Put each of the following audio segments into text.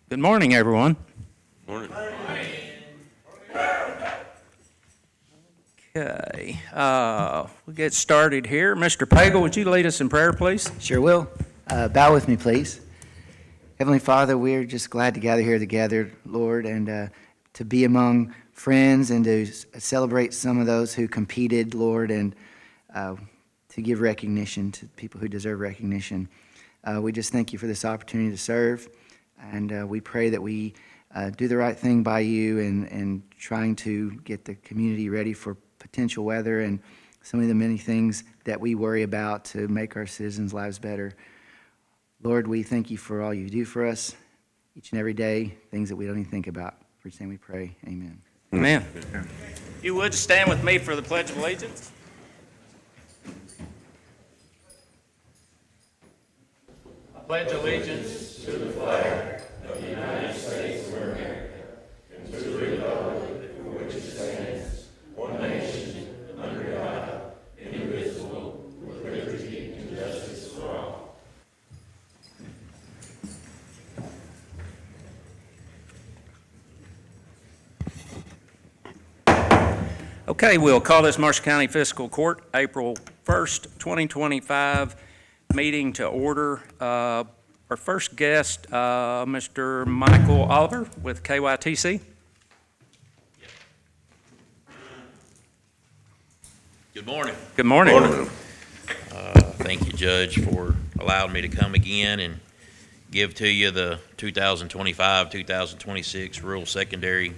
Good morning, everyone. Morning. Okay, we'll get started here. Mr. Pagel, would you lead us in prayer, please? Sure will. Bow with me, please. Heavenly Father, we're just glad to gather here together, Lord, and to be among friends and to celebrate some of those who competed, Lord, and to give recognition to people who deserve recognition. We just thank you for this opportunity to serve, and we pray that we do the right thing by you and trying to get the community ready for potential weather and some of the many things that we worry about to make our citizens' lives better. Lord, we thank you for all you do for us each and every day, things that we don't even think about. For your name we pray, amen. Amen. You would stand with me for the Pledge of Allegiance? I pledge allegiance to the flag of the United States of America and to the republic for which it stands, one nation, under God, indivisible, with liberty and justice for all. Okay, we'll call this Marshall County Fiscal Court, April 1st, 2025, meeting to order. Our first guest, Mr. Michael Oliver with KYTC. Good morning. Good morning. Thank you, Judge, for allowing me to come again and give to you the 2025-2026 rural secondary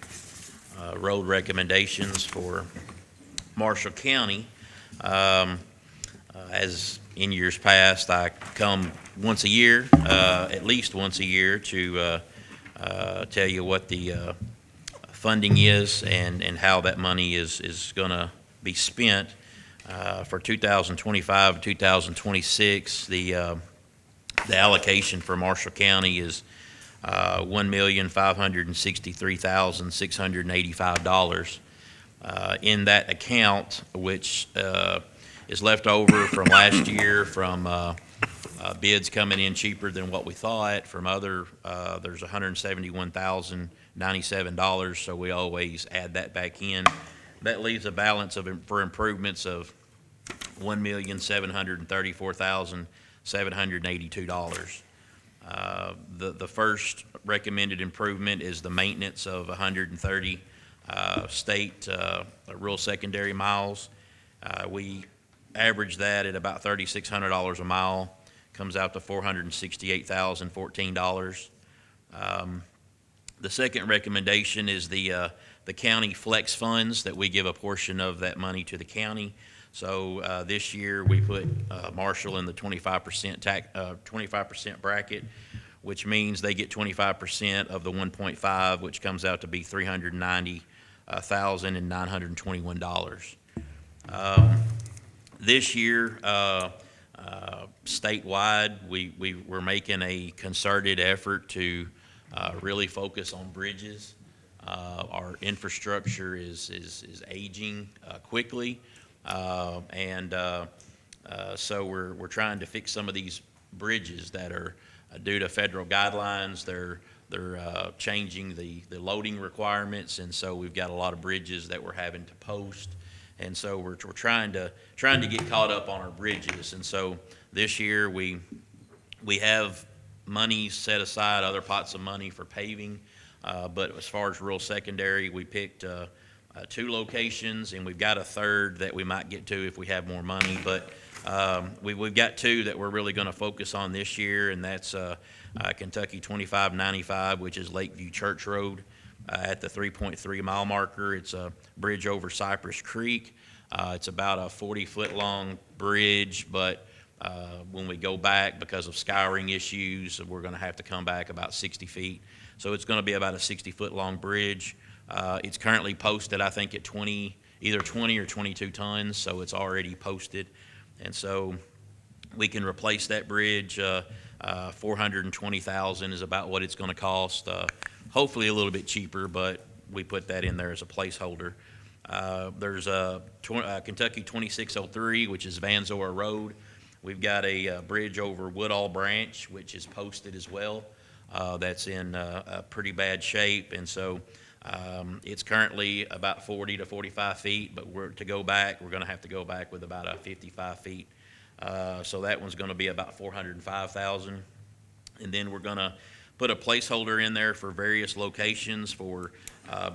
road recommendations for Marshall County. As in years past, I come once a year, at least once a year, to tell you what the funding is and how that money is going to be spent. For 2025-2026, the allocation for Marshall County is $1,563,685. In that account, which is left over from last year from bids coming in cheaper than what we thought. From other, there's $171,097, so we always add that back in. That leaves a balance for improvements of $1,734,782. The first recommended improvement is the maintenance of 130 state rural secondary miles. We average that at about $3,600 a mile. Comes out to $468,014. The second recommendation is the county flex funds, that we give a portion of that money to the county. So this year we put Marshall in the 25% bracket, which means they get 25% of the 1.5, which comes out to be $390,921. This year, statewide, we're making a concerted effort to really focus on bridges. Our infrastructure is aging quickly, and so we're trying to fix some of these bridges that are due to federal guidelines. They're changing the loading requirements, and so we've got a lot of bridges that we're having to post. And so we're trying to get caught up on our bridges. And so this year we have money set aside, other pots of money for paving. But as far as rural secondary, we picked 2 locations, and we've got a third that we might get to if we have more money. But we've got 2 that we're really going to focus on this year, and that's Kentucky 2595, which is Lakeview Church Road. At the 3.3 mile marker. It's a bridge over Cypress Creek. It's about a 40-foot long bridge, but when we go back, because of scouring issues, we're going to have to come back about 60 feet. So it's going to be about a 60-foot long bridge. It's currently posted, I think, at either 20 or 22 tons, so it's already posted. And so we can replace that bridge. $420,000 is about what it's going to cost. Hopefully a little bit cheaper, but we put that in there as a placeholder. There's a Kentucky 2603, which is Vanzora Road. We've got a bridge over Woodall Branch, which is posted as well. that's in a pretty bad shape, and so it's currently about 40 to 45 feet, but we're going to have to go back with about 55 feet. So that one's going to be about 405,000. And then we're going to put a placeholder in there for various locations for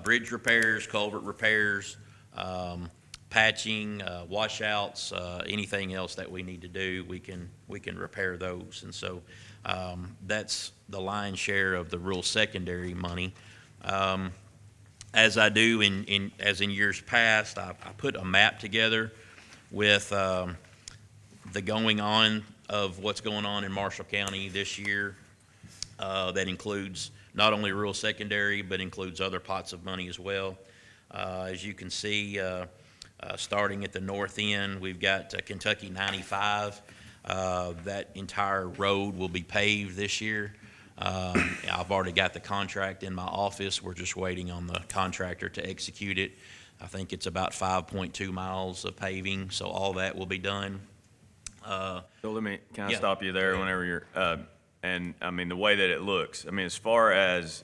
bridge repairs, culvert repairs, patching, washouts, anything else that we need to do, we can repair those. And so that's the lion's share of the rural secondary money. As I do in years past, I put a map together with the going on of what's going on in Marshall County this year. That includes not only rural secondary, but includes other pots of money as well. As you can see, starting at the north end, we've got Kentucky 95. That entire road will be paved this year. I've already got the contract in my office. We're just waiting on the contractor to execute it. I think it's about 5.2 miles of paving, so all that will be done. So can I Yeah. stop you there whenever you're, and I mean, the way that it looks, I mean, as far as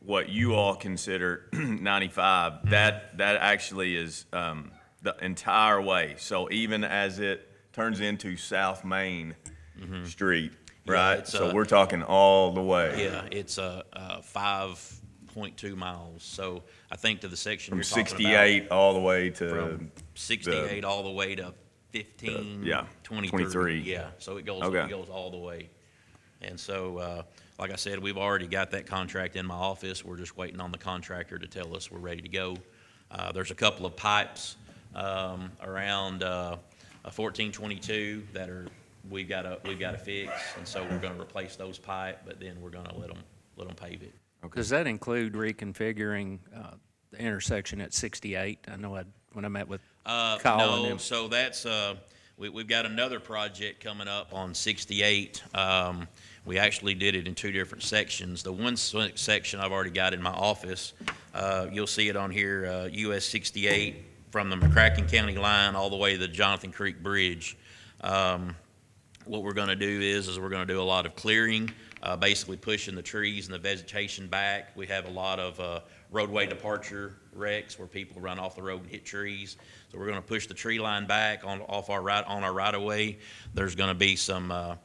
what you all consider 95, that actually is the entire way. So even as it turns into South Main Street, right? it's, So we're talking all the way. Yeah, it's 5.2 miles. So I think to the section From you're talking about. 68 all the way to, From 68 all the way to 15, yeah, 23. 23. Yeah, so it goes Okay. all the way. And so, like I said, we've already got that contract in my office. We're just waiting on the contractor to tell us we're ready to go. There's a couple of pipes around a 1422 that we've got to fix, and so we're going to replace those pipe, but then we're going to let them pave it. Does that include reconfiguring the intersection at 68? I know when I met with Kyle and No, them. so that's, we've got another project coming up on 68. We actually did it in two different sections. The one section I've already got in my office, you'll see it on here, US 68 from the McCracken County line all the way to the Jonathan Creek Bridge. What we're going to do is we're going to do a lot of clearing, basically pushing the trees and the vegetation back. We have a lot of roadway departure wrecks where people run off the road and hit trees. So we're going to push the tree line back on our right of way. There's going to be some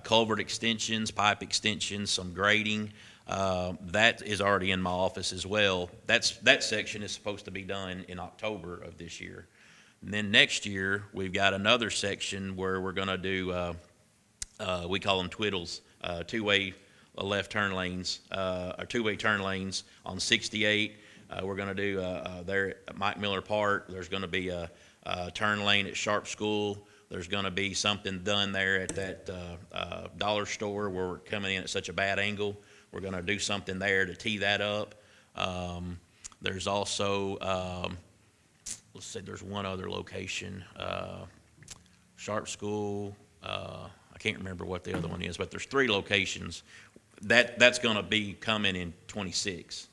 culvert extensions, pipe extensions, some grading. That is already in my office as well. That section is supposed to be done in October of this year. And then next year, we've got another section where we're going to do, we call them twiddles, two-way left turn lanes, or two-way turn lanes on 68. We're going to do there at Mike Miller Park. There's going to be a turn lane at Sharp School. There's going to be something done there at that dollar store where we're coming in at such a bad angle. We're going to do something there to tee that up. There's also, let's see, there's one other location, Sharp School. I can't remember what the other one is, but there's three locations. That's going to be coming in 26.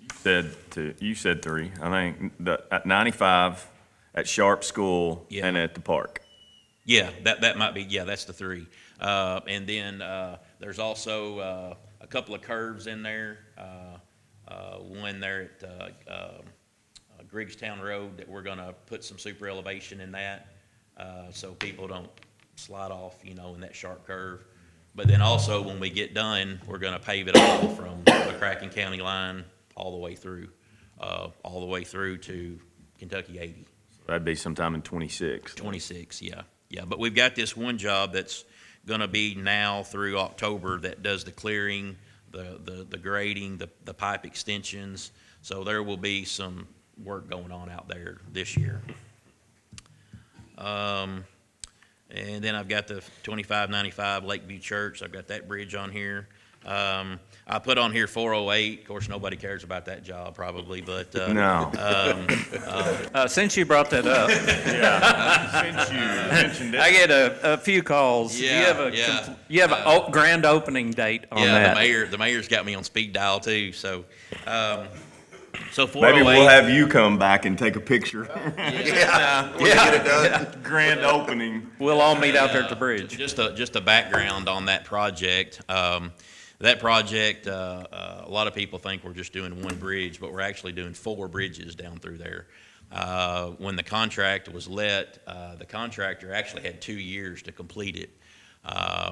you said three. I think at 95, at Sharp School, Yeah. and at the park. Yeah, that might be, yeah, that's the three. And then there's also a couple of curves in there. One there at Griggstown Road that we're going to put some super elevation in that so people don't slide off, in that sharp curve. But then also when we get done, we're going to pave it all from the McCracken County line all the way through to Kentucky 80. That'd be sometime in 26. 26, yeah. Yeah, but we've got this one job that's going to be now through October that does the clearing, the grading, the pipe extensions. So there will be some work going on out there this year. And then I've got the 2595 Lakeview Church. I've got that bridge on here. I put on here 408. Of course, nobody cares about that job probably, but No. Since you brought that up, Since you mentioned I get a few calls. Yeah, You have a grand opening date on that. the mayor's got me on speed dial too. So, so 408. maybe we'll have you come back and take a picture. Yeah. Grand opening. We'll all meet out there at the bridge. Just a background on that project. that project, a lot of people think we're just doing one bridge, but we're actually doing 4 bridges down through there. When the contract was let, the contractor actually had 2 years to complete it.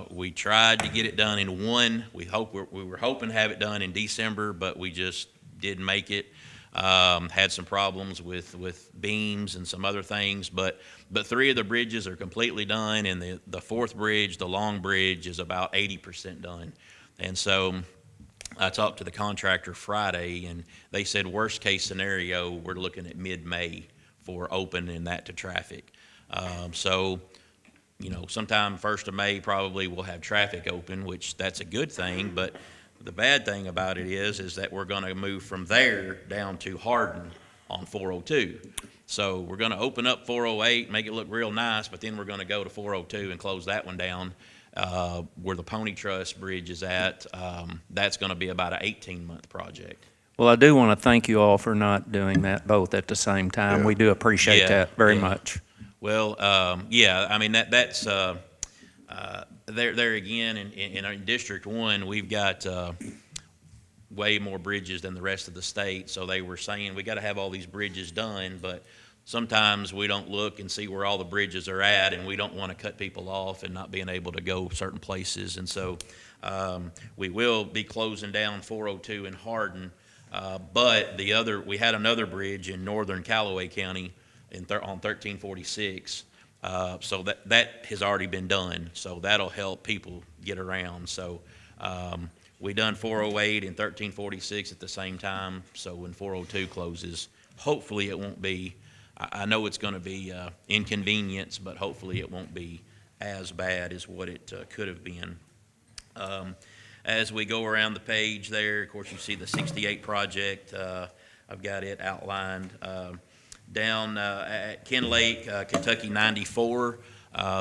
We tried to get it done in one. We were hoping to have it done in December, but we just didn't make it. Had some problems with beams and some other things, but 3 of the bridges are completely done, and the 4th bridge, the long bridge, is about 80% done. And so I talked to the contractor Friday, and they said worst case scenario, we're looking at mid-May for opening that to traffic. So, sometime 1st of May, probably we'll have traffic open, which that's a good thing, but the bad thing about it is that we're going to move from there down to Hardin on 402. So we're going to open up 408, make it look real nice, but then we're going to go to 402 and close that one down. Where the Pony Trust Bridge is at, that's going to be about an 18-month project. Well, I do want to thank you all for not doing that both at the same time. We do appreciate Yeah, that very yeah. much. Well, yeah, I mean, that's there again, in District 1, we've got way more bridges than the rest of the state, so they were saying we got to have all these bridges done, but sometimes we don't look and see where all the bridges are at, and we don't want to cut people off and not being able to go certain places. And so we will be closing down 402 in Hardin, but we had another bridge in northern Callaway County on 1346. So that has already been done, so that'll help people get around. So we done 408 and 1346 at the same time, so when 402 closes, hopefully it won't be, I know it's going to be inconvenience, but hopefully it won't be as bad as what it could have been. As we go around the page there, of course, you see the 68 project. I've got it outlined. Down at Ken Lake, Kentucky 94,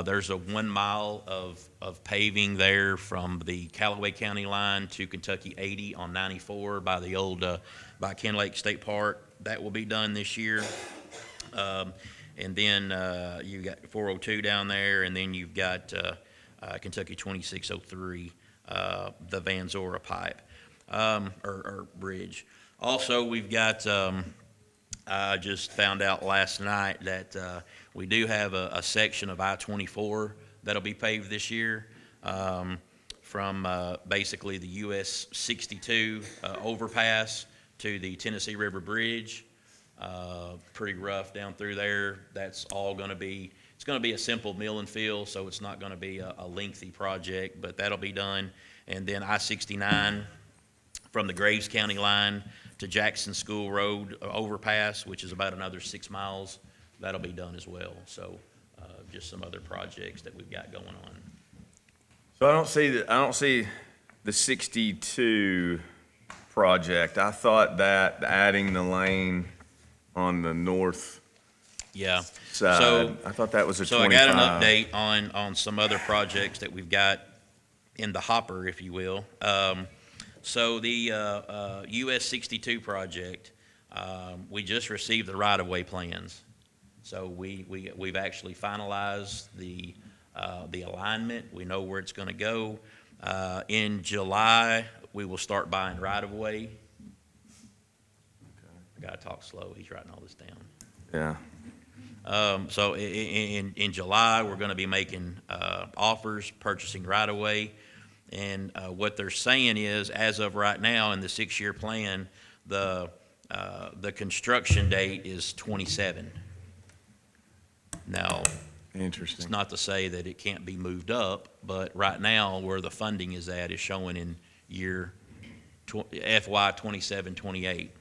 there's a 1 mile of paving there from the Callaway County line to Kentucky 80 on 94 by the old, by Ken Lake State Park. That will be done this year. And then you've got 402 down there, and then you've got Kentucky 2603, the Van Zora pipe, or bridge. Also, we've got, I just found out last night that we do have a section of I-24 that'll be paved this year, from basically the US 62 overpass to the Tennessee River Bridge. Pretty rough down through there. That's all going to be, it's going to be a simple mill and fill, so it's not going to be a lengthy project, but that'll be done. And then I-69 from the Graves County line to Jackson School Road overpass, which is about another 6 miles, that'll be done as well. So just some other projects that we've got going on. So I don't see the 62 project. I thought that adding the lane on the north Yeah. side, So, I thought that was a So 25. I got an update on some other projects that we've got in the hopper, if you will. So the US 62 project, we just received the right-of-way plans. So we've actually finalized the alignment. We know where it's going to go. In July, we will start buying right-of-way. I got to talk slow. He's writing all this down. Yeah. So in July, we're going to be making offers, purchasing right-of-way. And what they're saying is, as of right now, in the 6-year plan, the construction date is 27. Now, Interesting. it's not to say that it can't be moved up, but right now, where the funding is at is showing in year FY 27, 28.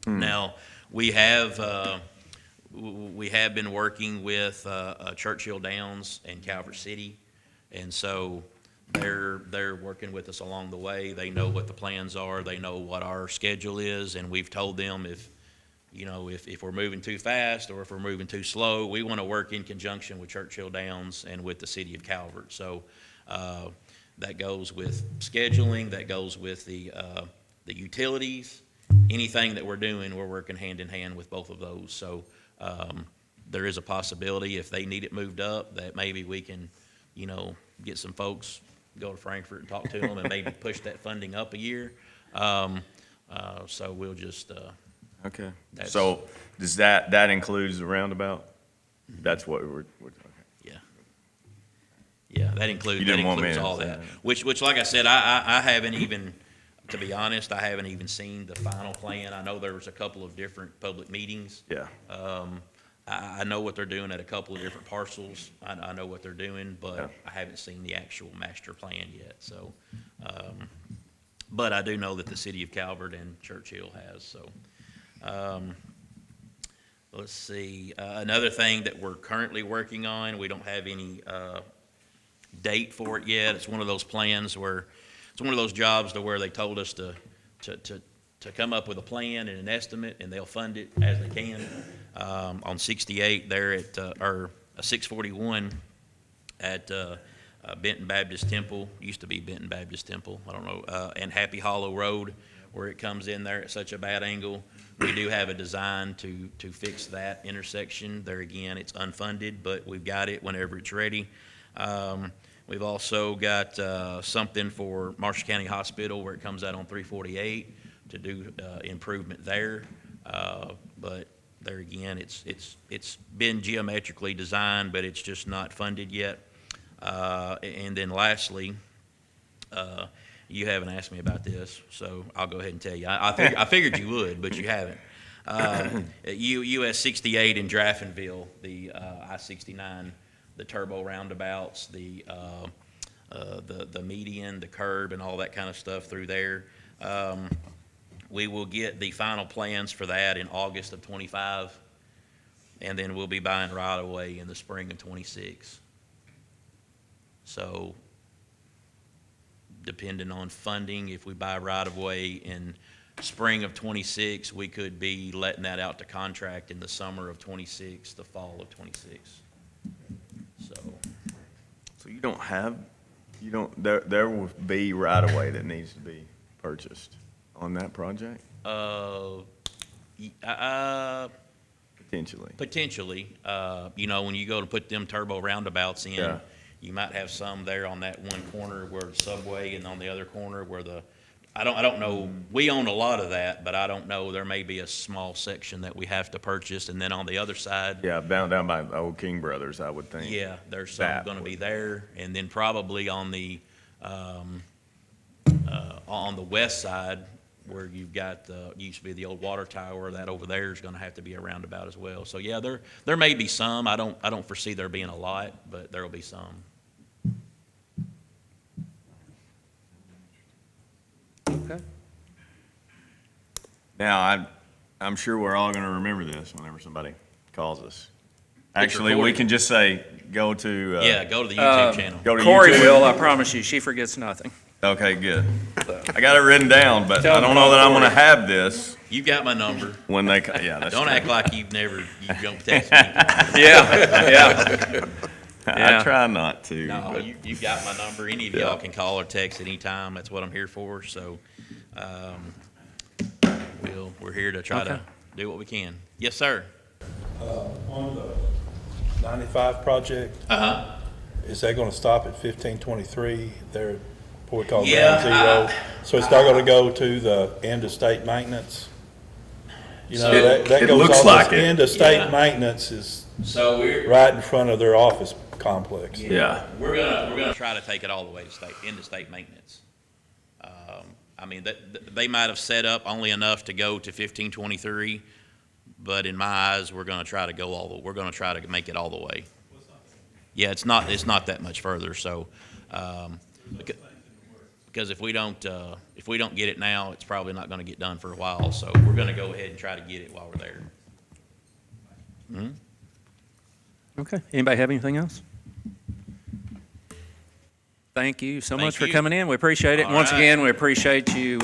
Now, we have been working with Churchill Downs and Calvert City, and so they're working with us along the way. They know what the plans are. They know what our schedule is, and we've told them if we're moving too fast or if we're moving too slow, we want to work in conjunction with Churchill Downs and with the city of Calvert. So that goes with scheduling. That goes with the utilities. Anything that we're doing, we're working hand in hand with both of those. So there is a possibility if they need it moved up that maybe we can, get some folks go to Frankfurt and talk to them and maybe push that funding up a year. So we'll just, Okay. That's- So does that includes the roundabout? That's what we're okay. yeah. Yeah, that includes, You that didn't want me includes to all say that. that. Which, like I said, I haven't even, to be honest, I haven't even seen the final plan. I know there was a couple of different public meetings. Yeah. I know what they're doing at a couple of different parcels. I know what they're doing, but Yeah. I haven't seen the actual master plan yet, so. But I do know that the city of Calvert and Churchill has, so. Let's see, another thing that we're currently working on, we don't have any, date for it yet. It's one of those plans where, it's one of those jobs to where they told us to come up with a plan and an estimate, and they'll fund it as they can. On 68 there at, or 641 at, Benton Baptist Temple, used to be Benton Baptist Temple, I don't know, and Happy Hollow Road, where it comes in there at such a bad angle. We do have a design to fix that intersection. There again, it's unfunded, but we've got it whenever it's ready. We've also got something for Marshall County Hospital where it comes out on 348 to do improvement there. But there again, it's been geometrically designed, but it's just not funded yet. And then lastly, you haven't asked me about this, so I'll go ahead and tell you. I figured you would, but you haven't. US 68 in Draffinville, the I-69, the turbo roundabouts, the median, the curb, and all that kind of stuff through there. We will get the final plans for that in August of '25, and then we'll be buying right-of-way in the spring of '26. So, depending on funding, if we buy right-of-way in spring of '26, we could be letting that out to contract in the summer of '26, the fall of '26. So there will be right-of-way that needs to be purchased on that project? Potentially. Potentially, when you go to put them turbo roundabouts in, Yeah. you might have some there on that one corner where the subway, and on the other corner where I don't know, we own a lot of that, but I don't know, there may be a small section that we have to purchase, and then on the other side, Yeah, down by the old King Brothers, I would think. yeah, there's some That gonna be would- there, and then probably on the west side, where you've got, used to be the old water tower, that over there is gonna have to be a roundabout as well. So, yeah, there may be some, I don't foresee there being a lot, but there'll be some. Okay. Now, I'm sure we're all gonna remember this whenever somebody calls us. It's Actually, we recorded. can just say, go to. Yeah, go to the YouTube channel. Go to Corey YouTube. will, I promise you, she forgets nothing. Okay, good. I got it written down, but Tell I don't them know that I'm Corey. gonna have this You've got my number. when they, yeah, that's Don't true. act like you don't text me. Yeah. I Yeah. try not to. No, but- you've got my number. Any of y'all can call or text anytime. That's what I'm here for. So, we're here to try to Okay. do what we can. Yes, sir. On the 95 project, is that going to stop at 1523 there at what we call Yeah, Ground Zero? So it's not going to go to the end of state maintenance? You know, So- that It goes looks on, like the it. end of state Yeah. maintenance is So right in front of their office complex. Yeah. we're gonna try to take it all the way to into state maintenance. I mean, they might have set up only enough to go to 1523, but in my eyes, we're gonna try to make it all the way. Yeah, it's not that much further, so, because if we don't get it now, it's probably not gonna get done for a while, so we're gonna go ahead and try to get it while we're there. Okay. Anybody have anything else? Thank you so Thank much for you. coming in. We appreciate it. And All once right. again, we appreciate you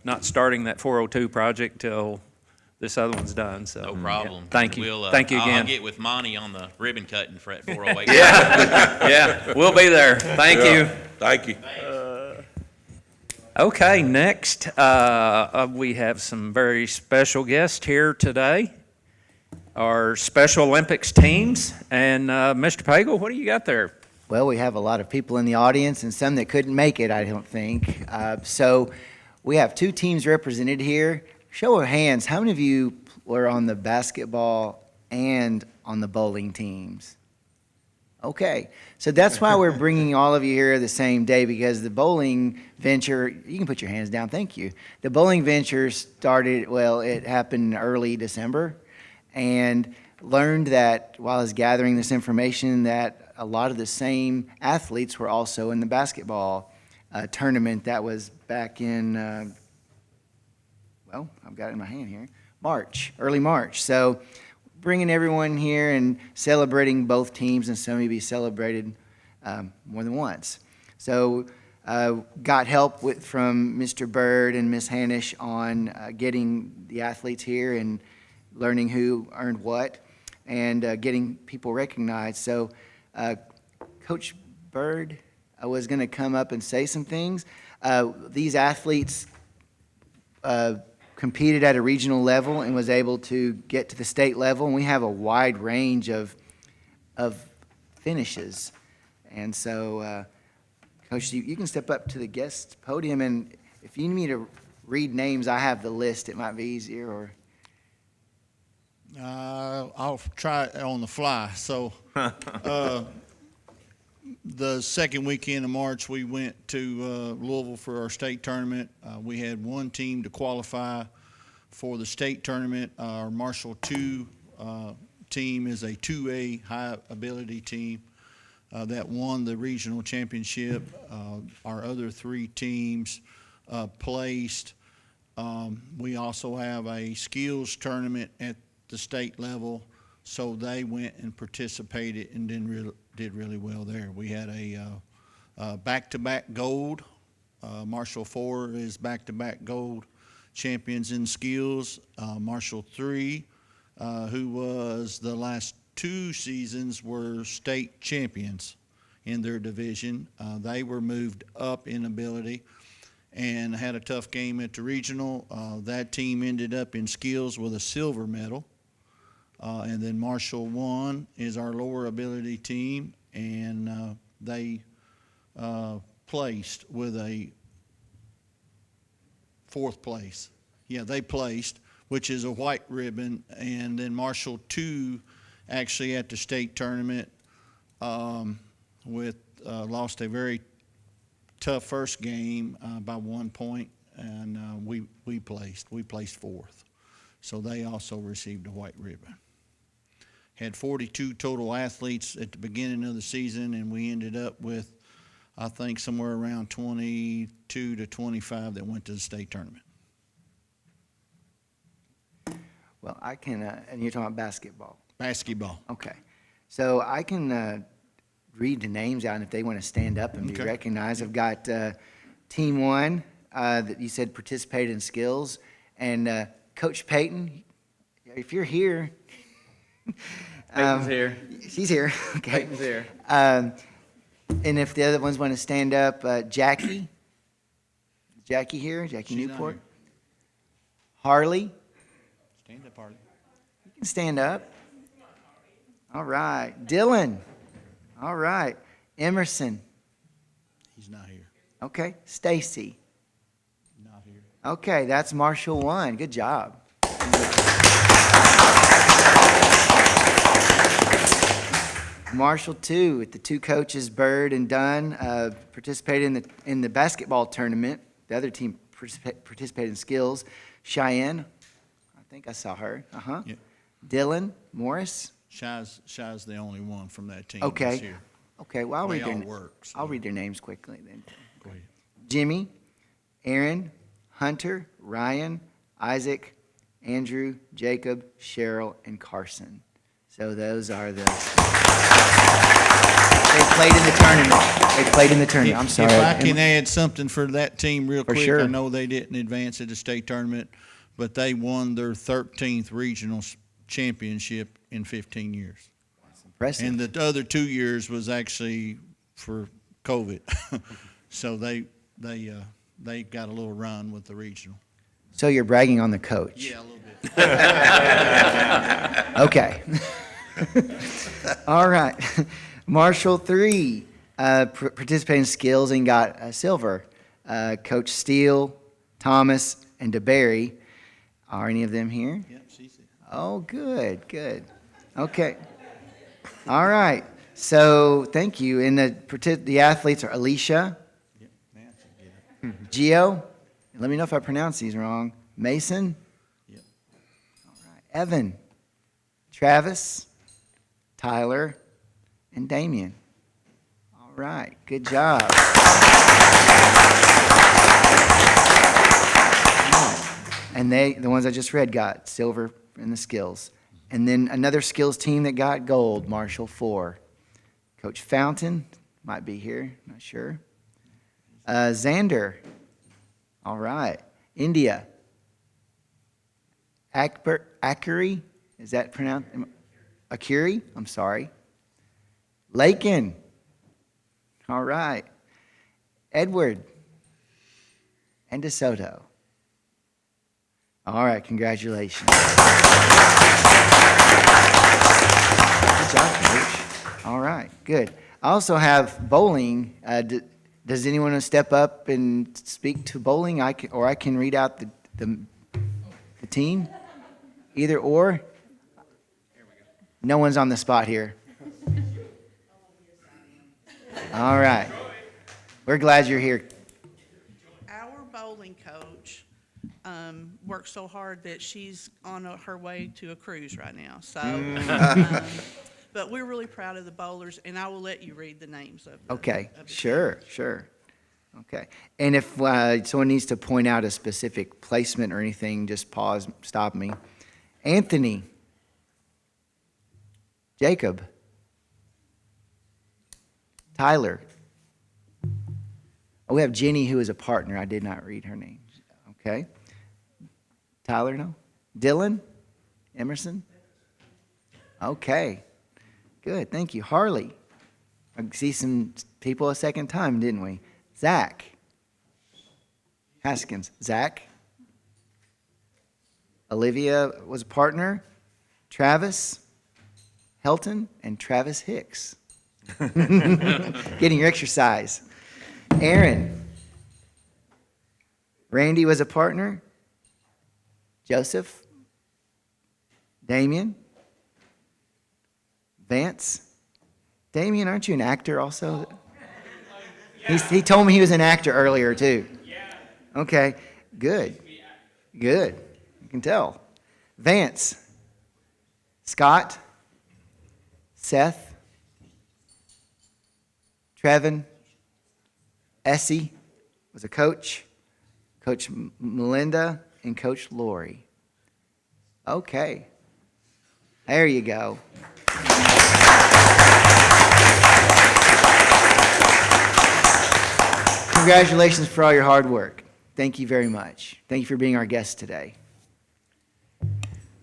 not starting that 402 project till this other one's done, so. No yeah. problem. Thank you. We'll, Thank you I'll again. get with Monty on the ribbon cutting for at 408. Yeah, we'll be there. Thank you. Thank you. Okay, next, we have some very special guests here today. Our Special Olympics teams, and Mr. Pagel, what do you got there? Well, we have a lot of people in the audience and some that couldn't make it, I don't think. So we have two teams represented here. Show of hands, how many of you were on the basketball and on the bowling teams? Okay, so that's why we're bringing all of you here the same day, because the bowling venture, you can put your hands down, thank you. The bowling venture started, well, it happened early December, and learned that while I was gathering this information that a lot of the same athletes were also in the basketball tournament that was back in, well, I've got it in my hand here, early March. So bringing everyone here and celebrating both teams, and some maybe celebrated more than once. So got help from Mr. Bird and Ms. Hanish on getting the athletes here and learning who earned what, and getting people recognized. So Coach Bird was going to come up and say some things. These athletes competed at a regional level and was able to get to the state level, and we have a wide range of finishes. And so, Coach, you can step up to the guest podium, and if you need me to read names, I have the list. It might be easier, or... I'll try it on the fly. So the second weekend of March, we went to Louisville for our state tournament. We had one team to qualify for the state tournament. Our Marshall II team is a 2A high ability team that won the regional championship. Our other three teams placed. We also have a skills tournament at the state level, so they went and participated and did really well there. We had a back-to-back gold. Marshall 4 is back-to-back gold champions in skills. Marshall 3, who was the last 2 seasons, were state champions in their division. They were moved up in ability and had a tough game at the regional. That team ended up in skills with a silver medal. And then Marshall 1 is our lower ability team, and they placed with a 4th place. Yeah, they placed, which is a white ribbon. And then Marshall 2 actually at the state tournament lost a very tough first game by 1 point, and we placed 4th. So they also received a white ribbon. Had 42 total athletes at the beginning of the season, and we ended up with, I think, somewhere around 22 to 25 that went to the state tournament. Well, I can, and you're talking about basketball. Basketball. Okay. So I can read the names out, and if they want to stand up and be Okay. recognized. I've got Team 1 that you said participated in skills, and Coach Peyton, if you're here. Peyton's here. She's here. Okay. Peyton's here. And if the other ones want to stand up, Jackie. Jackie here, Jackie She's not Newport. here. Harley, Stand up, Harley. you can stand up. All right. Dylan. All right. Emerson. He's not here. Okay. Stacy. Not here. Okay, that's Marshall 1. Good job. Marshall 2, with the 2 coaches, Bird and Dunn, participated in the basketball tournament. The other team participated in skills. Cheyenne, I think I saw her. Yeah. Dylan Morris. Shy's the only one from that team Okay. that's here. Okay, well, They all work, so- I'll read their names quickly then. Go ahead. Jimmy, Aaron, Hunter, Ryan, Isaac, Andrew, Jacob, Cheryl, and Carson. So those are the... They played in the tournament. I'm sorry. If I can add something for that team real For quick, sure. I know they didn't advance at the state tournament, but they won their 13th regional championship in 15 years. Impressive. And the other 2 years was actually for COVID. So they got a little run with the regional. So you're bragging on the coach? Yeah, a little bit. Okay. All right. Marshall 3, participating skills and got silver. Coach Steele, Thomas, and DeBerry. Are any of them here? Yep, she's it. Oh, good, good. Okay. All right. So thank you. And the athletes are Alicia, Yep, Nancy, get it. Gio. Let me know if I pronounce these wrong. Mason. Yep. All right. Evan, Travis, Tyler, and Damien. All right. Good job. And the ones I just read got silver in the skills. And then another skills team that got gold, Marshall 4. Coach Fountain might be here, not sure. Xander. All right. India. Akuri, is that pronounced? Akuri, I'm sorry. Lakin. All right. Edward. And DeSoto. All right, congratulations. Good job, Coach. All right, good. I also have bowling. Does anyone want to step up and speak to bowling? I can read out the team. Either or. No one's on the spot here. All right. We're glad you're here. Our bowling coach works so hard that she's on her way to a cruise right now. So, but we're really proud of the bowlers, and I will let you read the names of the Okay, of the sure. Okay. And if someone needs to point out a specific placement or anything, just pause, stop me. Anthony. Jacob. Tyler. Oh, we have Jenny, who is a partner. I did not read her name. Okay. Tyler, no? Dylan? Emerson? Okay. Good, thank you. Harley. I see some people a second time, didn't we? Zach. Haskins. Zach. Olivia was a partner. Travis. Helton. And Travis Hicks. Getting your exercise. Aaron. Randy was a partner. Joseph. Damien. Vance. Damien, aren't you an actor also? He told me he was an actor earlier too. Okay, good. Good. You can tell. Vance. Scott. Seth. Trevin. Essie was a coach. Coach Melinda and Coach Lori. Okay. There you go. Congratulations for all your hard work. Thank you very much. Thank you for being our guest today.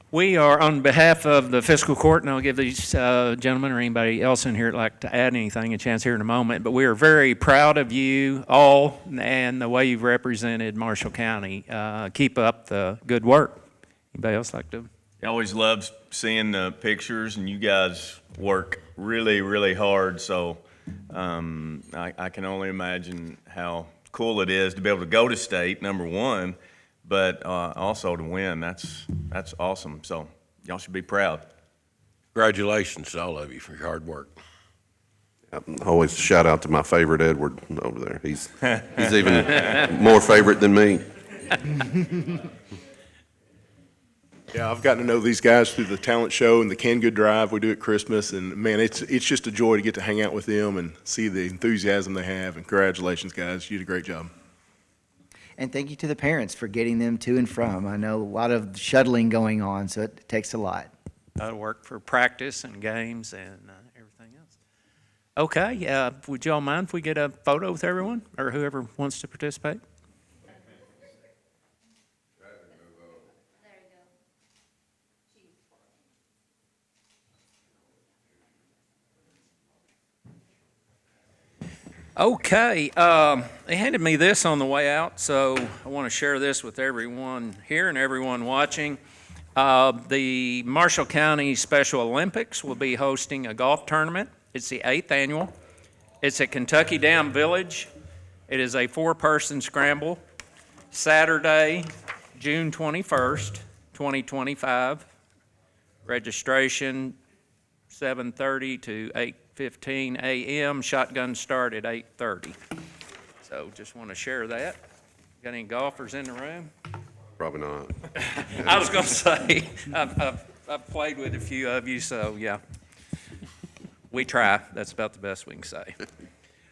We are, on behalf of the Fiscal Court, and I'll give these gentlemen or anybody else in here that'd like to add anything a chance here in a moment, but we are very proud of you all and the way you've represented Marshall County. Keep up the good work. Anybody else like to? I always love seeing the pictures, and you guys work really, really hard. So I can only imagine how cool it is to be able to go to state, number one, but also to win. That's awesome. So y'all should be proud. Congratulations to all of you for your hard work. Always shout out to my favorite Edward over there. He's even more favorite than me. Yeah, I've gotten to know these guys through the talent show and the Can Good Drive we do at Christmas, and man, it's just a joy to get to hang out with them and see the enthusiasm they have. And congratulations, guys, you did a great job. And thank you to the parents for getting them to and from. I know a lot of shuttling going on, so it takes a lot. That'll work for practice and games and everything else. Okay, would y'all mind if we get a photo with everyone or whoever wants to participate? Okay, they handed me this on the way out, so I want to share this with everyone here and everyone watching. The Marshall County Special Olympics will be hosting a golf tournament. It's the 8th annual. It's at Kentucky Dam Village. It is a 4-person scramble, Saturday, June 21st, 2025. Registration 7:30 to 8:15 a.m. Shotgun start at 8:30. So just want to share that. Got any golfers in the room? Probably not. I was going to say, I've played with a few of you, so yeah. We try. That's about the best we can say.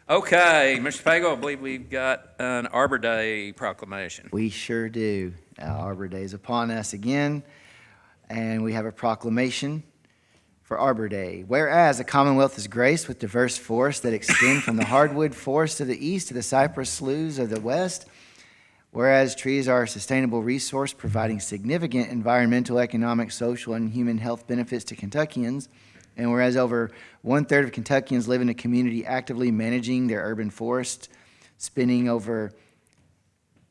Okay, Mr. Pago, I believe we've got an Arbor Day proclamation. We sure do. Arbor Day is upon us again, and we have a proclamation for Arbor Day. Whereas the Commonwealth is graced with diverse forests that extend from the hardwood forests to the east to the cypress sloughs of the west, whereas trees are a sustainable resource providing significant environmental, economic, social, and human health benefits to Kentuckians, and whereas over 1/3 of Kentuckians live in a community actively managing their urban forests, spending over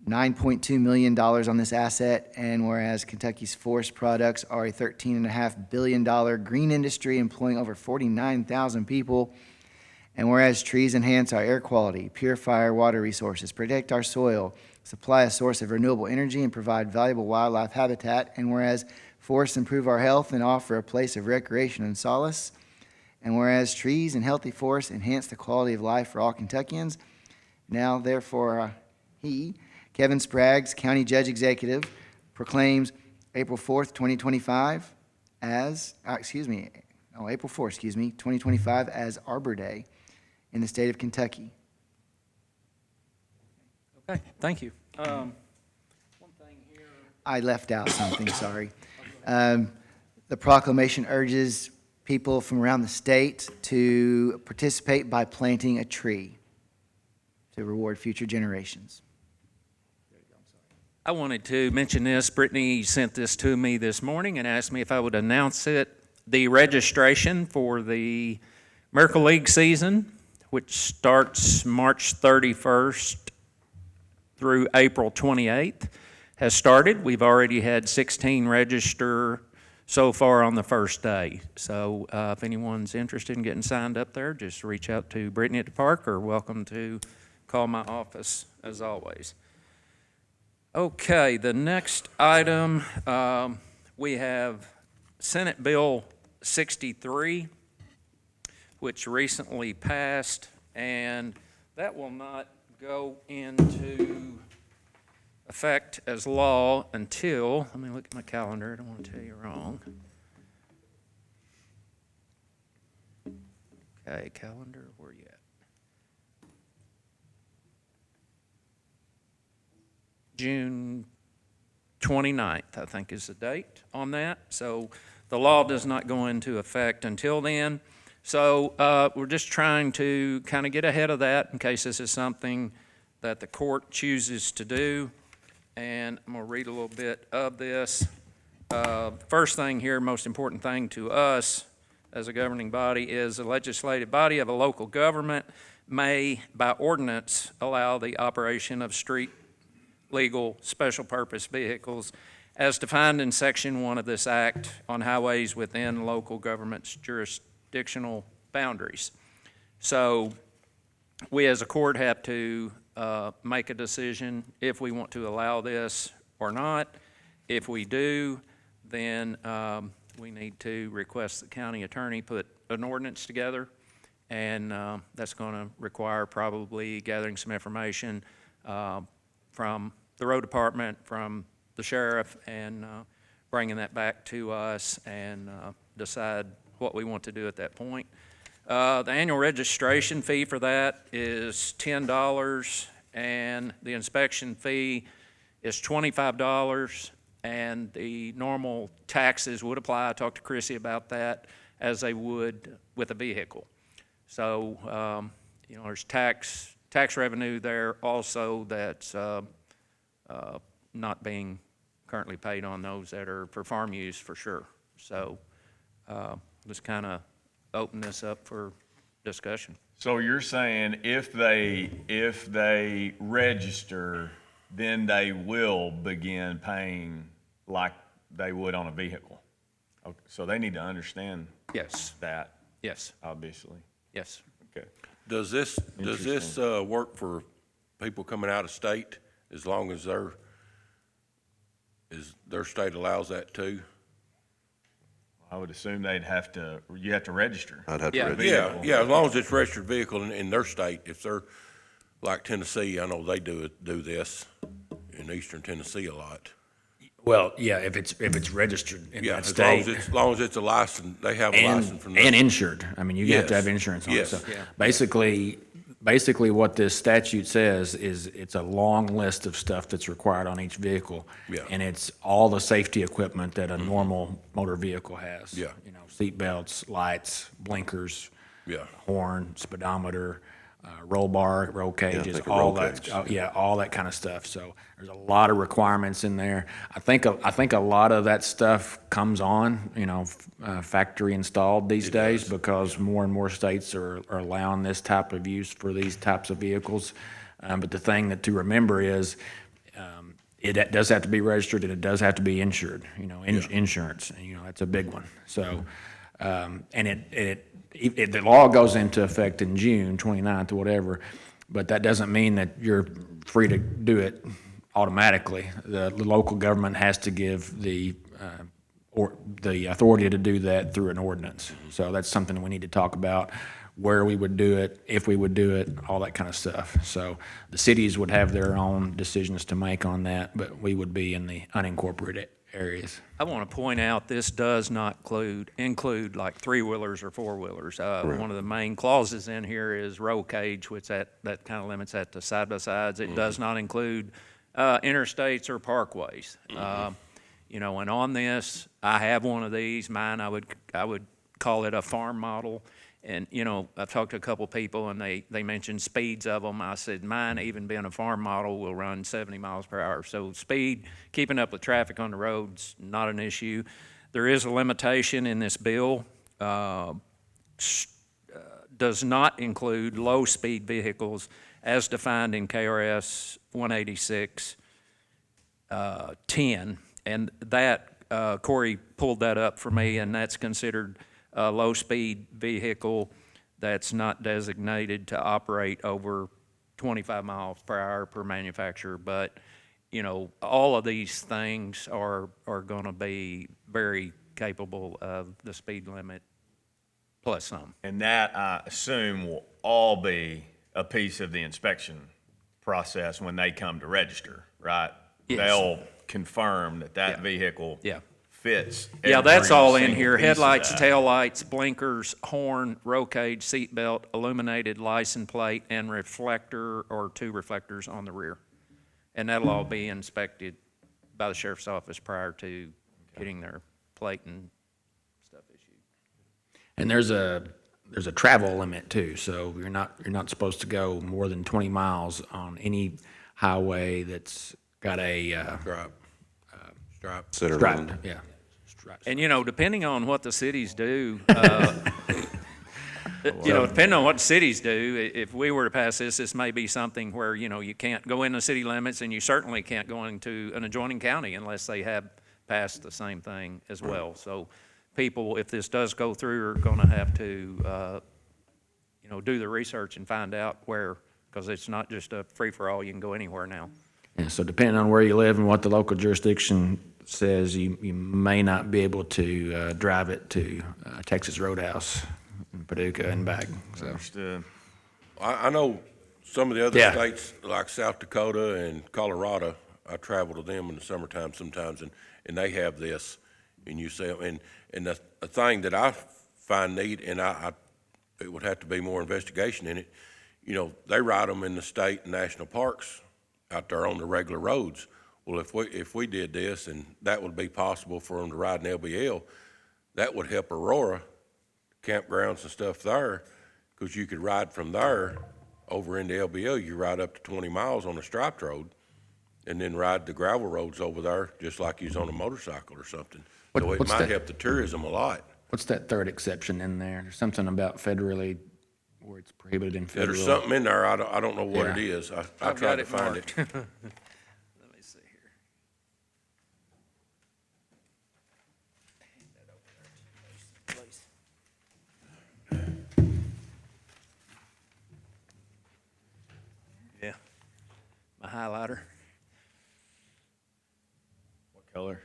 $9.2 million on this asset, and whereas Kentucky's forest products are a $13.5 billion green industry employing over 49,000 people, and whereas trees enhance our air quality, purify our water resources, protect our soil, supply a source of renewable energy, and provide valuable wildlife habitat, and whereas forests improve our health and offer a place of recreation and solace, and whereas trees and healthy forests enhance the quality of life for all Kentuckians, now therefore Kevin Spraggs, County Judge Executive, proclaims April 4th, 2025 as, April 4th, 2025 as Arbor Day in the state of Kentucky. Okay, thank you. One thing here. I left out something, sorry. The proclamation urges people from around the state to participate by planting a tree to reward future generations. I wanted to mention this. Brittany sent this to me this morning and asked me if I would announce it. The registration for the Miracle League season, which starts March 31st through April 28th, has started. We've already had 16 register so far on the first day. So if anyone's interested in getting signed up there, just reach out to Brittany at the park, or welcome to call my office as always. Okay, the next item, we have Senate Bill 63, which recently passed, and that will not go into effect as law until, let me look at my calendar, I don't want to tell you wrong. Okay, calendar, where you at? June 29th, I think is the date on that. So the law does not go into effect until then. So we're just trying to kind of get ahead of that in case this is something that the court chooses to do. And I'm going to read a little bit of this. First thing here, most important thing to us as a governing body, is the legislative body of a local government may, by ordinance, allow the operation of street legal special purpose vehicles as defined in Section 1 of this Act on highways within local government's jurisdictional boundaries. So we as a court have to make a decision if we want to allow this or not. If we do, then we need to request the county attorney put an ordinance together, and that's going to require probably gathering some information from the road department, from the sheriff, and bringing that back to us and decide what we want to do at that point. The annual registration fee for that is $10, and the inspection fee is $25, and the normal taxes would apply. I talked to Chrissy about that, as they would with a vehicle. So, there's tax revenue there also that's not being currently paid on those that are for farm use for sure. So let's kind of open this up for discussion. So you're saying if they register, then they will begin paying like they would on a vehicle? Okay, so they need to understand Yes, that, yes, obviously. yes. Okay. Does this work for people coming out of state as long as their state allows that too? I would assume you have to register. I'd have to Yeah. register. Yeah, as long as it's registered vehicle in their state. If they're like Tennessee, I know they do this in eastern Tennessee a lot. Well, yeah, if it's registered in Yeah, that as long as state it's a license, they have a license from and them. insured. I mean, you have to Yes. have insurance on it. Yes. So Yeah. basically what this statute says is it's a long list of stuff that's required on each vehicle. Yeah. And it's all the safety equipment that a normal motor vehicle has. Yeah. You know, seat belts, lights, blinkers, Yeah. horn, speedometer, roll bar, roll cages, think a all roll that. cage. All that kind of stuff. So there's a lot of requirements in there. I think a lot of that stuff comes on, factory installed these days because more and more states are allowing this type of use for these types of vehicles. But the thing to remember is, it does have to be registered and it does have to be insured. Insurance. That's a big one. So, and the law goes into effect in June 29th or whatever, but that doesn't mean that you're free to do it automatically. The local government has to give the authority to do that through an ordinance. So that's something we need to talk about, where we would do it, if we would do it, all that kind of stuff. So the cities would have their own decisions to make on that, but we would be in the unincorporated areas. I want to point out, this does not include like three-wheelers or four-wheelers. One of the main clauses in here is roll cage, which that kind of limits that to side-by-sides. It does not include interstates or parkways. And on this, I have one of these. Mine, I would call it a farm model. And, I've talked to a couple people, and they mentioned speeds of them. I said, mine, even being a farm model, will run 70 miles per hour. So speed, keeping up with traffic on the road's not an issue. There is a limitation in this bill. Does not include low-speed vehicles as defined in KRS 186-10. And that, Corey pulled that up for me, and that's considered a low-speed vehicle that's not designated to operate over 25 miles per hour per manufacturer. But, all of these things are going to be very capable of the speed limit plus some. And that, I assume, will all be a piece of the inspection process when they come to register, right? Yes. They'll confirm that Yeah. vehicle Yeah. fits. Yeah, that's every all in single here. piece of Headlights, that. taillights, blinkers, horn, roll cage, seatbelt, illuminated license plate, and reflector or two reflectors on the rear. And that'll all be inspected by the sheriff's office prior to getting their plate and stuff issued. And there's a travel limit too, so you're not supposed to go more than 20 miles on any highway that's got a Stripe. Center stripe. line. Yeah. Stripe. And, depending on what the cities do, depending on what cities do, if we were to pass this may be something where, you can't go in the city limits, and you certainly can't go into an adjoining county unless they have passed the same thing as well. So people, if this does go through, are going to have to, do the research and find out where, because it's not just a free-for-all, you can go anywhere now. Yeah, so depending on where you live and what the local jurisdiction says, you may not be able to drive it to Texas Roadhouse, Paducah, and back. So Understood. I know some of the other Yeah. states, like South Dakota and Colorado, I travel to them in the summertime sometimes, and they have this, and you say, and the thing that I find neat, and it would have to be more investigation in it, they ride them in the state and national parks out there on the regular roads. Well, if we did this, and that would be possible for them to ride in LBL, that would help Aurora, campgrounds and stuff there, because you could ride from there over into LBL. You ride up to 20 miles on a striped road, and then ride the gravel roads over there, just like you's on a motorcycle or something. So it what's might that? help the tourism a lot. what's that third exception in there? There's something about federally, where it's prohibited in federal. There's something in there, I don't know what it Yeah. is. I I've tried got to it find it. marked. Let me see here. highlighter. What color?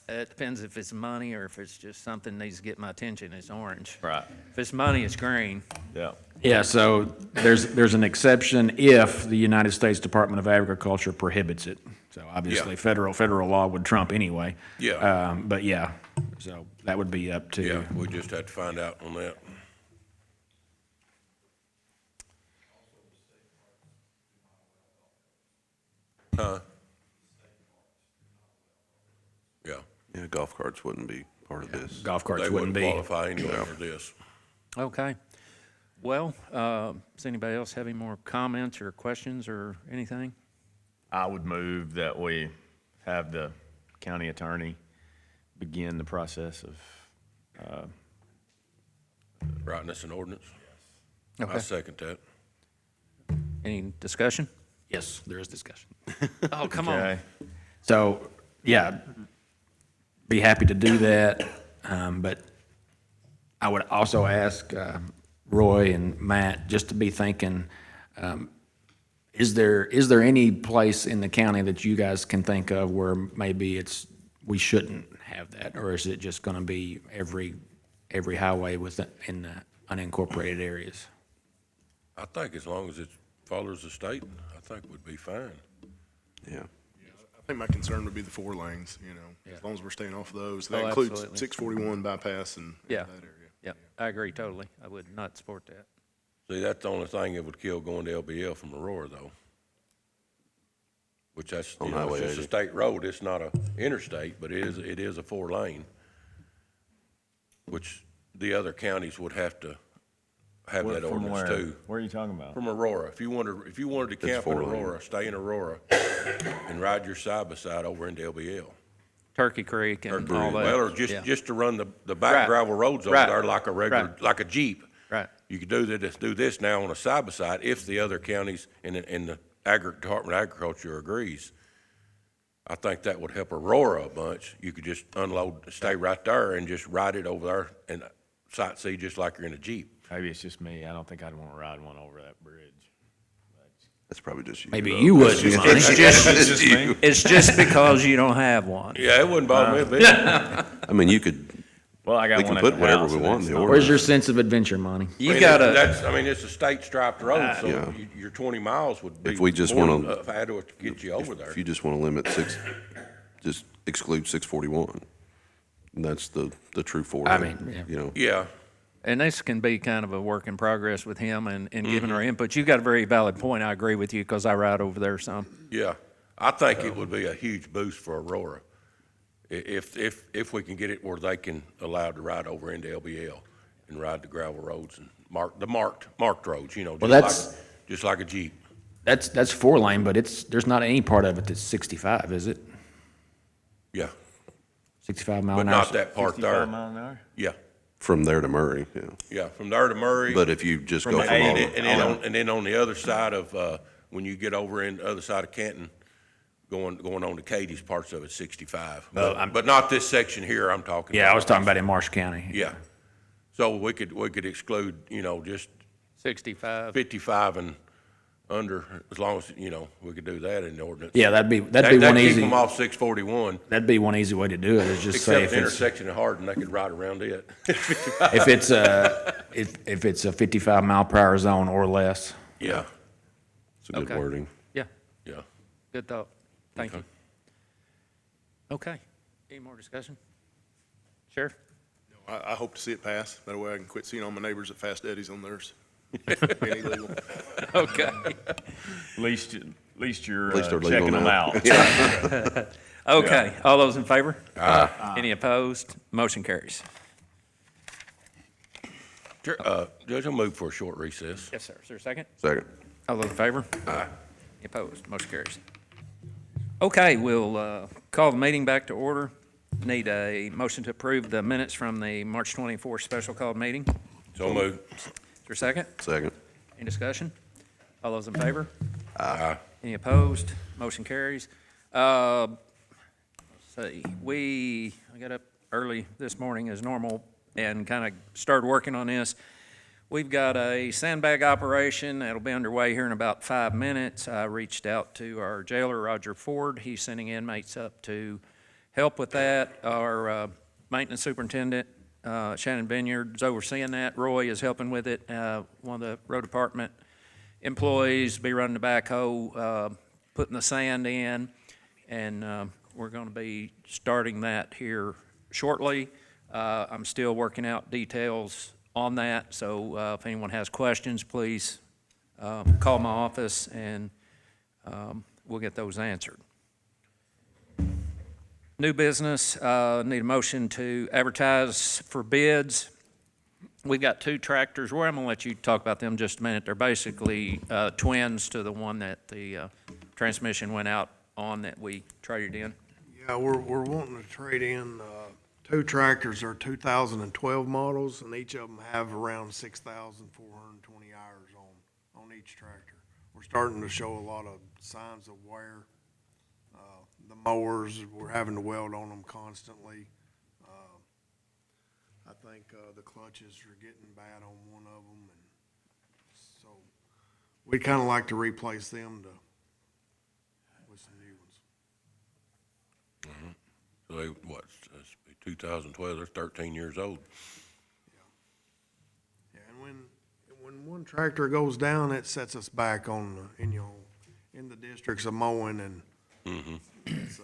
It depends if it's money or if it's just something needs to get my attention. It's orange. Right. If it's money, it's green. Yeah. Yeah, so there's an exception if the United States Department of Agriculture prohibits it. So obviously, Yeah. federal law would trump anyway. Yeah. But yeah, so that would be up to. Yeah, we just had to find out on that. Huh? Yeah. Yeah, golf carts wouldn't be part of this. Golf carts They wouldn't wouldn't be. qualify anyway for this. Okay. Well, does anybody else have any more comments or questions or anything? I would move that we have the county attorney begin the process of, Writing us an ordinance. I Okay. second that. Any discussion? Yes, there is discussion. Oh, come on. okay? So, yeah, be happy to do that, but I would also ask Roy and Matt just to be thinking, is there any place in the county that you guys can think of where maybe we shouldn't have that, or is it just going to be every highway in the unincorporated areas? I think as long as it follows the state, I think we'd be fine. Yeah. I think my concern would be the 4 lanes, as long as we're staying off of those. That Oh, includes absolutely. 641 bypass and Yeah. that area. Yeah, I agree totally. I would not support that. See, that's the only thing that would kill going to LBL from Aurora, though. Which that's, On it's Highway just a 80. state road, it's not a interstate, but it is a 4-lane, which the other counties would have to have that From ordinance where? too. Where are you talking about? From Aurora, if you wanted to camp in 4-lane. Aurora, stay in Aurora, and ride your side-by-side over into LBL. Turkey Creek and all that. Well, or Yeah. just to run the back Right. gravel roads over Right. there like a regular, Right. like a Jeep. Right. You could do this now on a side-by-side if the other counties and the Department of Agriculture agrees. I think that would help Aurora a bunch. You could just unload, stay right there and just ride it over there and sightsee just like you're in a Jeep. Maybe it's just me. I don't think I'd want to ride one over that bridge. That's probably just you. Maybe though. you would. That's just- It's just, me. it's just because you don't have one. Yeah, it wouldn't bother me a bit. I mean, you could, Well, I got we one can at put the whatever house, we and want in it's the not- ordinance. Where's your sense of adventure, money? You gotta, It's a state striped road, so Yeah. your 20 miles would be If we just more wanna- than enough adequate to get you over there. If you just want to limit just exclude 641. And that's the true 4 I lane, mean, yeah. you know. Yeah, and this can be kind of a work in progress with him and giving our input. You've got a very valid point. I agree with you because I ride over there some. yeah. I think it would be a huge boost for Aurora if we can get it where they can allow to ride over into LBL and ride the gravel roads and marked roads, Well, just like a Jeep. That's 4 lane, but there's not any part of it that's 65, is it? Yeah, 65 mile but an hour. not that part 65 there. mile an hour? Yeah, From there to Murray, yeah. yeah, from there to Murray. But if you just go And from all, then on the other side of, when you get over in the other side of Canton, going on to Katie's, parts of it's 65. But not this section here I'm talking about. Yeah, I was talking about in Marsh County. Yeah. So we could exclude, just 65. 55 and under, as long as, we could do that in the ordinance. Yeah, that'd be one That'd keep easy. them off 641, That'd be one easy way to do it. Is just say except the if it's intersection of Hardin, they could ride around it. if it's a 55 mile per hour zone or less. Yeah, it's a good Okay. wording. Yeah, yeah. good thought. Thank Okay. you. Okay. Any more discussion? Sheriff? I hope to see it pass. That way I can quit seeing all my neighbors at Fast Eddie's on theirs. Being illegal. Okay. At least you're At least they're legal checking them now. out. Okay. All those in favor? Any opposed? Motion carries. Judge, I'll move for a short recess. Yes, sir. Is there a second? Second. All those in favor? Aye. Any opposed? Motion carries. Okay, we'll call the meeting back to order. Need a motion to approve the minutes from the March 24th special called meeting. Is So move. there a second? Second. Any discussion? All those in favor? Aye. Any opposed? Motion carries. Let's see, I got up early this morning as normal and kind of started working on this. We've got a sandbag operation that'll be underway here in about 5 minutes. I reached out to our jailer, Roger Ford. He's sending inmates up to help with that. Our maintenance superintendent, Shannon Vineyard, is overseeing that. Roy is helping with it. One of the road department employees be running the backhoe, putting the sand in, and we're going to be starting that here shortly. I'm still working out details on that, so if anyone has questions, please call my office and we'll get those answered. New business, need a motion to advertise for bids. We've got 2 tractors. Roy, I'm going to let you talk about them just a minute. They're basically twins to the one that the transmission went out on that we traded in. Yeah, we're wanting to trade in 2 tractors. Are 2012 models, and each of them have around 6,420 hours on each tractor. We're starting to show a lot of signs of wear. The mowers, we're having to weld on them constantly. I think the clutches are getting bad on one of them, and so we'd kind of like to replace them with some new ones. So they, what, 2012, they're 13 years old. Yeah, and when one tractor goes down, it sets us back on, in the districts of mowing, and it's,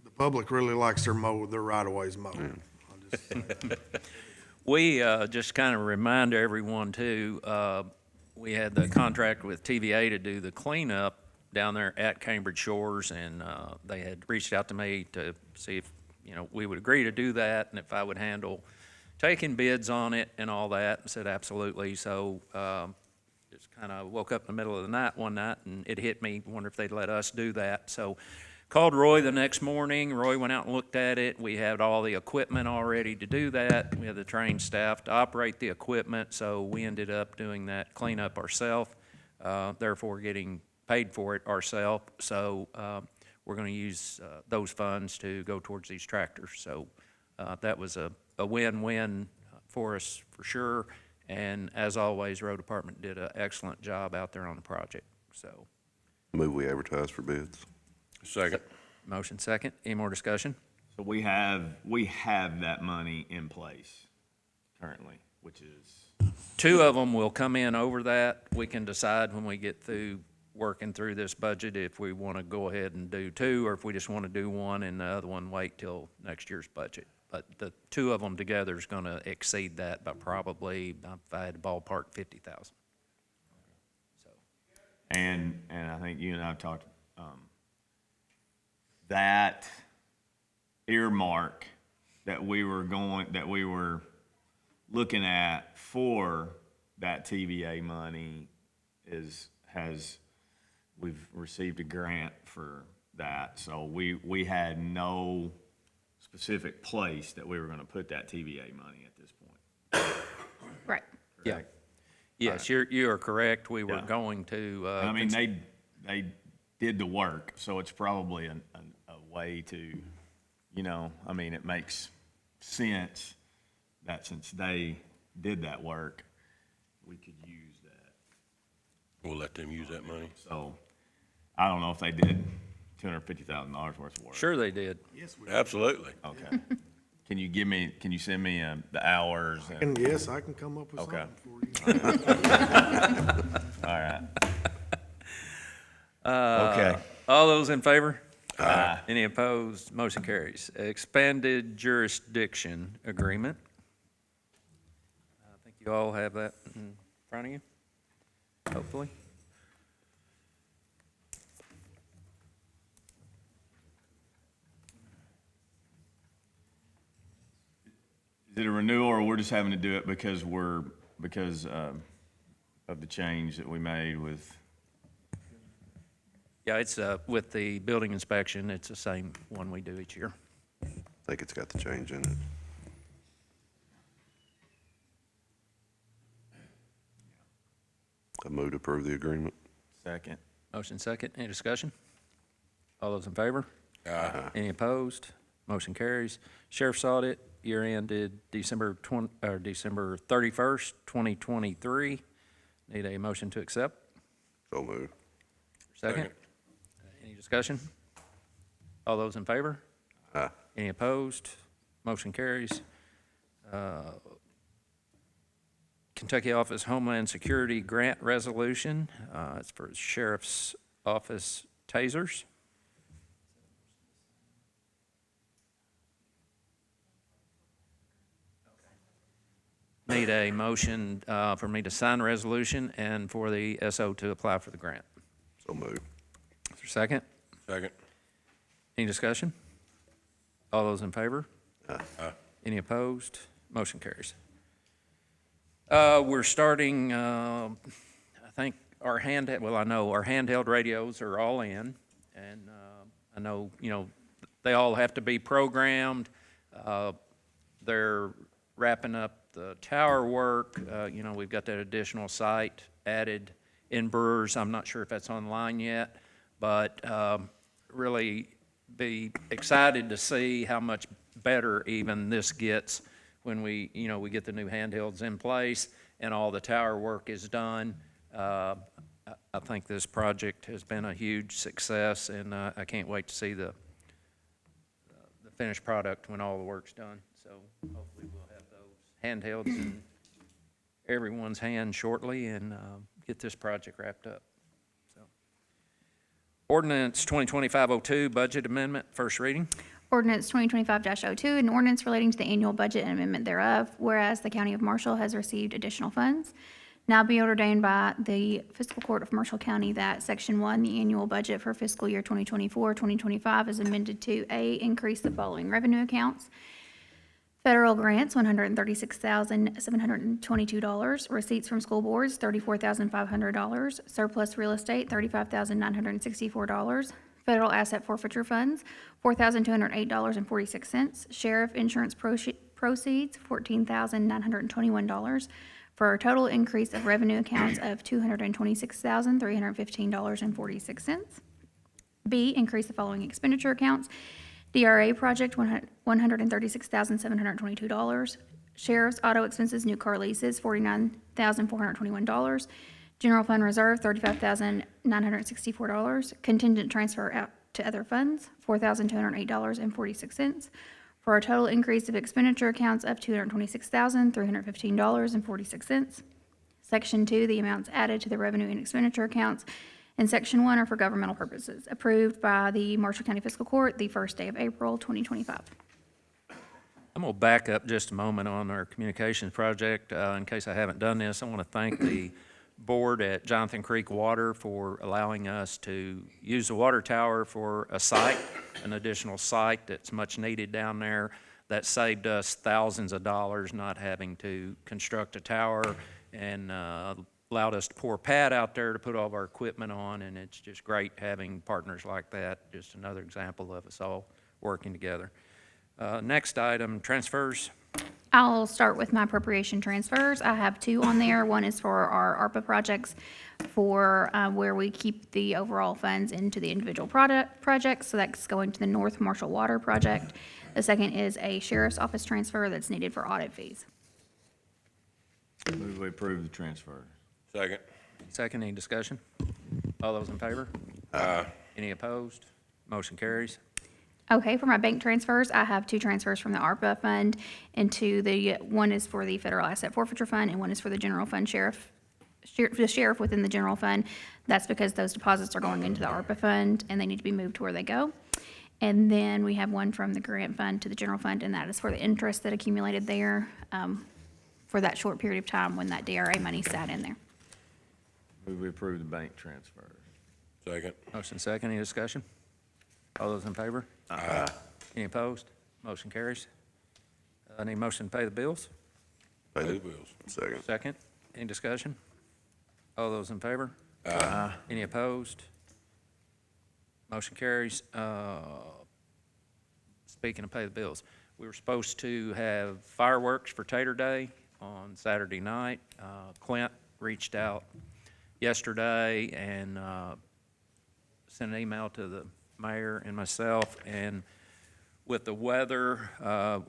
the public really likes their right-of-ways mowed. I'll just say that. We just kind of remind everyone too, we had the contract with TVA to do the cleanup down there at Cambridge Shores, and they had reached out to me to see if, we would agree to do that, and if I would handle taking bids on it and all that, and said absolutely. So just kind of woke up in the middle of the night one night, and it hit me, wonder if they'd let us do that. So called Roy the next morning. Roy went out and looked at it. We had all the equipment all ready to do that. We had the trained staff to operate the equipment, so we ended up doing that cleanup ourselves, therefore getting paid for it ourselves. So we're going to use those funds to go towards these tractors. So that was a win-win for us for sure. And as always, road department did an excellent job out there on the project. So Move we advertise for bids. Second. motion second. Any more discussion? So we have that money in place currently, which is, 2 of them will come in over that. We can decide when we get through working through this budget if we want to go ahead and do 2, or if we just want to do 1 and the other one wait till next year's budget. But the 2 of them together is going to exceed that by probably, if I had to ballpark, 50,000. So and I think you and I have talked, that earmark that we were looking at for that TVA money we've received a grant for that. So we had no specific place that we were going to put that TVA money at this point. Right. yeah, yes, you are correct. We were going to. I mean, they did the work, so it's probably a way to, it makes sense that since they did that work, we could use that. We'll let them use that money. So I don't know if they did $250,000 worth of work. Sure, they did. Yes, Absolutely. Okay. Can you send me the hours? And yes, I can come up with Okay. something for you. All right. Okay. All those in favor? Aye. Any opposed? Motion carries. Expanded jurisdiction agreement. I think you all have that in front of you, hopefully. Is it a renewal, or we're just having to do it because of the change that we made with? Yeah, it's with the building inspection, it's the same one we do each year. I think it's got the change in it. I move to approve the agreement. Second. Motion second. Any discussion? All those in favor? Aye. Any opposed? Motion carries. Sheriff's audit, year ended December 31st, 2023. Need a motion to accept. So moved. Second. Any discussion? All those in favor? Aye. Any opposed? Motion carries. Kentucky Office Homeland Security Grant Resolution. It's for Sheriff's Office tasers. Need a motion for me to sign the resolution and for the SO to apply for the grant. So moved. Is there a second? Second. Any discussion? All those in favor? Aye. Any opposed? Motion carries. We're starting, I think our I know our handheld radios are all in, and I know, they all have to be programmed. They're wrapping up the tower work. We've got that additional site added in Brewers. I'm not sure if that's online yet, but really be excited to see how much better even this gets when we get the new handhelds in place and all the tower work is done. I think this project has been a huge success, and I can't wait to see the finished product when all the work's done. So hopefully we'll have those handhelds in everyone's hand shortly and get this project wrapped up. So, Ordinance 2025-02, budget amendment, first reading. Ordinance 2025-02, an ordinance relating to the annual budget and amendment thereof, whereas the County of Marshall has received additional funds. Now be ordained by the Fiscal Court of Marshall County that Section 1, the annual budget for fiscal year 2024-2025 is amended to A, increase the following revenue accounts. Federal grants, $136,722. Receipts from school boards, $34,500. Surplus real estate, $35,964. Federal asset forfeiture funds, $4,208.46. Sheriff insurance proceeds, $14,921. For a total increase of revenue accounts of $226,315.46. B, increase the following expenditure accounts. DRA project, $136,722. Sheriff's auto expenses, new car leases, $49,421. General fund reserve, $35,964. Contingent transfer out to other funds, $4,208.46. For a total increase of expenditure accounts of $226,315.46. Section 2, the amounts added to the revenue and expenditure accounts. And Section 1 are for governmental purposes. Approved by the Marshall County Fiscal Court the first day of April 2025. I'm going to back up just a moment on our communications project. In case I haven't done this, I want to thank the board at Jonathan Creek Water for allowing us to use the water tower for a site, an additional site that's much needed down there. That saved us thousands of dollars not having to construct a tower, and allowed us to pour pad out there to put all of our equipment on, and it's just great having partners like that. Just another example of us all working together. Next item, transfers. I'll start with my appropriation transfers. I have two on there. One is for our ARPA projects for where we keep the overall funds into the individual projects. So that's going to the North Marshall Water Project. The second is a sheriff's office transfer that's needed for audit fees. Move we approve the transfer. Second. Second, any discussion? All those in favor? Aye. Any opposed? Motion carries. Okay, for my bank transfers, I have two transfers from the ARPA fund into one is for the federal asset forfeiture fund and one is for the general fund the sheriff within the general fund. That's because those deposits are going into the ARPA fund and they need to be moved to where they go. And then we have one from the grant fund to the general fund, and that is for the interest that accumulated there for that short period of time when that DRA money sat in there. Move we approve the bank transfers. Second. Motion second, any discussion? All those in favor? Aye. Any opposed? Motion carries. I need motion to pay the bills. Pay the bills. Second. Second, any discussion? All those in favor? Aye. Any opposed? Motion carries. Speaking of pay the bills, we were supposed to have fireworks for Tater Day on Saturday night. Clint reached out yesterday and sent an email to the mayor and myself, and with the weather,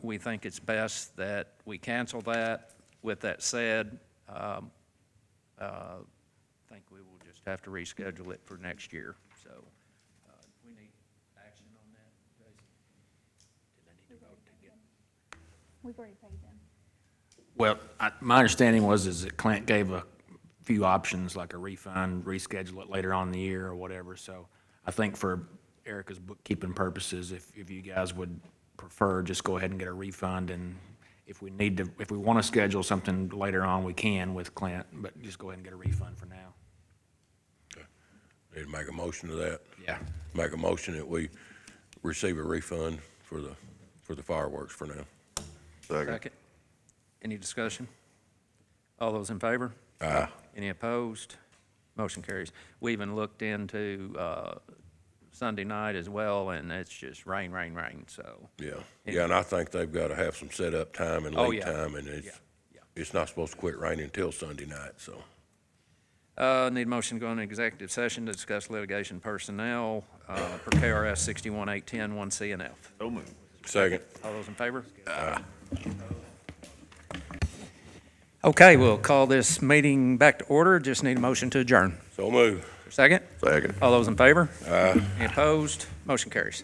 we think it's best that we cancel that. With that said, I think we will just have to reschedule it for next year. So we need action on that, Jason? Did I need to vote to get? We've already paid them. Well, my understanding is that Clint gave a few options, like a refund, reschedule it later on in the year or whatever. So I think for Erica's bookkeeping purposes, if you guys would prefer, just go ahead and get a refund. And if we want to schedule something later on, we can with Clint, but just go ahead and get a refund for now. Need to make a motion to that? Yeah. Make a motion that we receive a refund for the fireworks for now. Second. Any discussion? All those in favor? Aye. Any opposed? Motion carries. We even looked into Sunday night as well, and it's just rain, so. Yeah, and I think they've got to have some setup time and Oh, lead yeah. time, and it's not supposed to quit raining until Sunday night, so. Need a motion to go into executive session to discuss litigation personnel per KRS 61.810 1C and F. So moved. Second. All those in favor? Okay, we'll call this meeting back to order. Just need a motion to adjourn. So move. Second? Second. All those in favor? Any opposed? Motion carries.